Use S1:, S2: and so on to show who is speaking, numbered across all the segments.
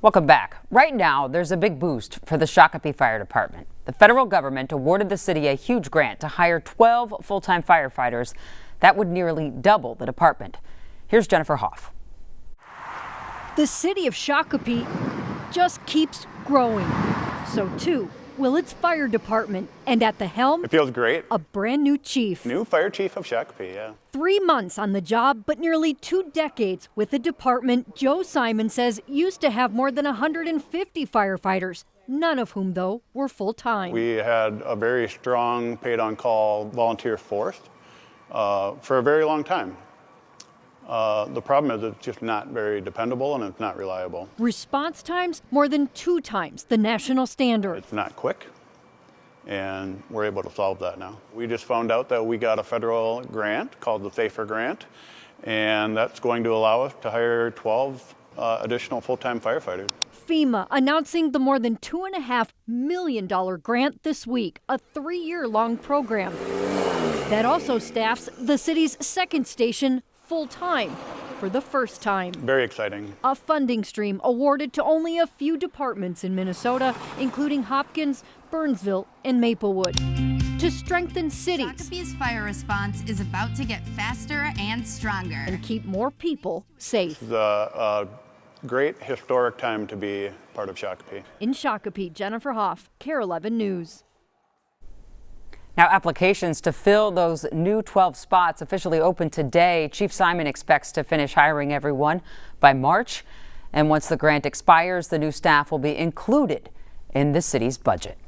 S1: Welcome back. Right now, there's a big boost for the Shakopee Fire Department. The federal government awarded the city a huge grant to hire 12 full-time firefighters. That would nearly double the department. Here's Jennifer Hoff.
S2: The city of Shakopee just keeps growing. So too will its fire department. And at the helm,
S3: it feels great.
S2: A brand new chief.
S3: New fire chief of Shakopee, yeah.
S2: 3 months on the job, but nearly 2 decades with the department. Joe Simon says used to have more than 150 firefighters, none of whom, though, were full-time.
S3: We had a very strong paid-on-call volunteer force for a very long time. The problem is it's just not very dependable and it's not reliable.
S2: Response times more than 2 times the national standard.
S3: It's not quick, and we're able to solve that now. We just found out that we got a federal grant called the SAFER grant, and that's going to allow us to hire 12 additional full-time firefighters.
S2: FEMA announcing the more than $2.5 million grant this week, a 3-year-long program that also staffs the city's second station full-time for the first time.
S3: Very exciting.
S2: A funding stream awarded to only a few departments in Minnesota, including Hopkins, Burnsville, and Maplewood, to strengthen cities.
S4: Shakopee's fire response is about to get faster and stronger.
S2: And keep more people safe.
S3: It's a great historic time to be part of Shakopee.
S2: In Shakopee, Jennifer Hoff, KARE 11 News.
S1: Now, applications to fill those new 12 spots officially open today. Chief Simon expects to finish hiring everyone by March. And once the grant expires, the new staff will be included in the city's budget.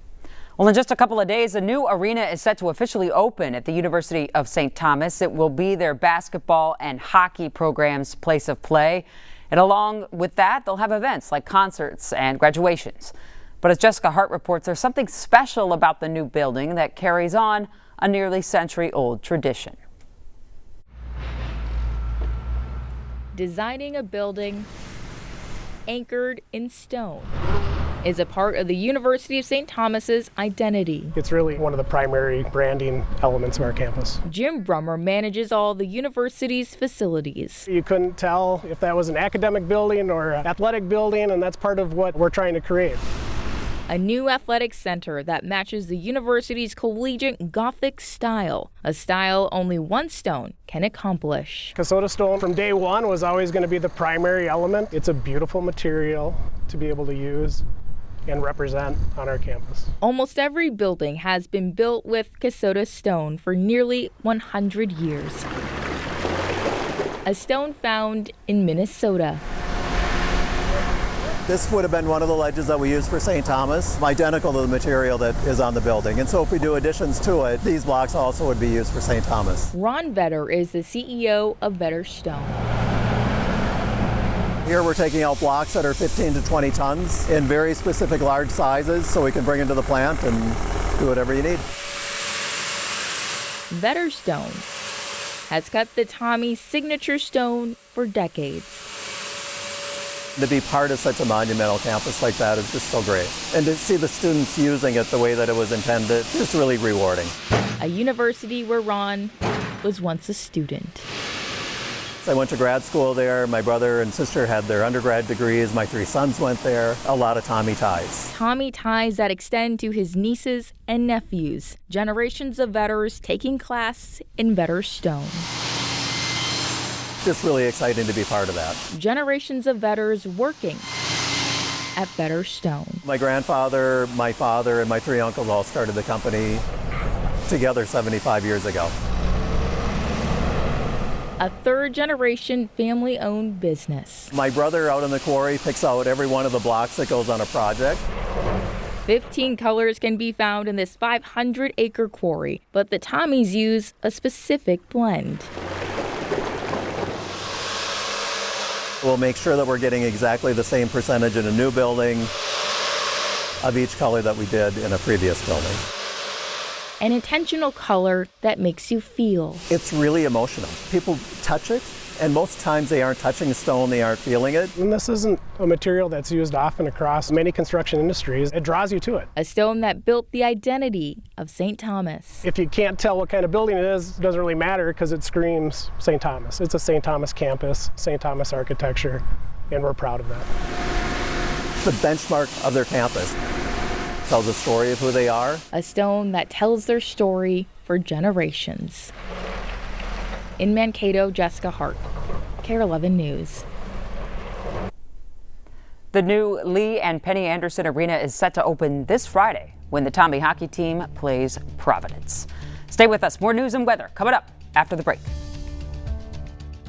S1: Well, in just a couple of days, a new arena is set to officially open at the University of St. Thomas. It will be their basketball and hockey program's place of play. And along with that, they'll have events like concerts and graduations. But as Jessica Hart reports, there's something special about the new building that carries on a nearly century-old tradition.
S5: Designing a building anchored in stone is a part of the University of St. Thomas's identity.
S6: It's really one of the primary branding elements of our campus.
S5: Jim Brummer manages all the university's facilities.
S6: You couldn't tell if that was an academic building or an athletic building, and that's part of what we're trying to create.
S5: A new athletic center that matches the university's collegiate Gothic style, a style only one stone can accomplish.
S6: Kasota stone from day one was always going to be the primary element. It's a beautiful material to be able to use and represent on our campus.
S5: Almost every building has been built with Kasota stone for nearly 100 years. A stone found in Minnesota.
S7: This would have been one of the ledges that we used for St. Thomas, identical to the material that is on the building. And so if we do additions to it, these blocks also would be used for St. Thomas.
S5: Ron Vetter is the CEO of Vetter Stone.
S7: Here we're taking out blocks that are 15 to 20 tons in very specific large sizes so we can bring into the plant and do whatever you need.
S5: Vetter Stone has cut the Tommy signature stone for decades.
S7: To be part of such a monumental campus like that is just so great. And to see the students using it the way that it was intended, it's really rewarding.
S5: A university where Ron was once a student.
S7: I went to grad school there. My brother and sister had their undergrad degrees. My 3 sons went there. A lot of Tommy ties.
S5: Tommy ties that extend to his nieces and nephews. Generations of Vetters taking class in Vetter Stone.
S7: Just really exciting to be part of that.
S5: Generations of Vetters working at Vetter Stone.
S7: My grandfather, my father, and my 3 uncles all started the company together 75 years ago.
S5: A third-generation family-owned business.
S7: My brother out in the quarry picks out every one of the blocks that goes on a project.
S5: 15 colors can be found in this 500-acre quarry, but the Tommies use a specific blend.
S7: We'll make sure that we're getting exactly the same percentage in a new building of each color that we did in a previous building.
S5: An intentional color that makes you feel.
S7: It's really emotional. People touch it, and most times they aren't touching the stone, they aren't feeling it.
S6: And this isn't a material that's used often across many construction industries. It draws you to it.
S5: A stone that built the identity of St. Thomas.
S6: If you can't tell what kind of building it is, it doesn't really matter because it screams St. Thomas. It's a St. Thomas campus, St. Thomas architecture, and we're proud of that.
S7: the benchmark of their campus. Tells a story of who they are.
S5: A stone that tells their story for generations. In Mankato, Jessica Hart, KARE 11 News.
S1: The new Lee and Penny Anderson Arena is set to open this Friday when the Tommy hockey team plays Providence. Stay with us. More news and weather coming up after the break.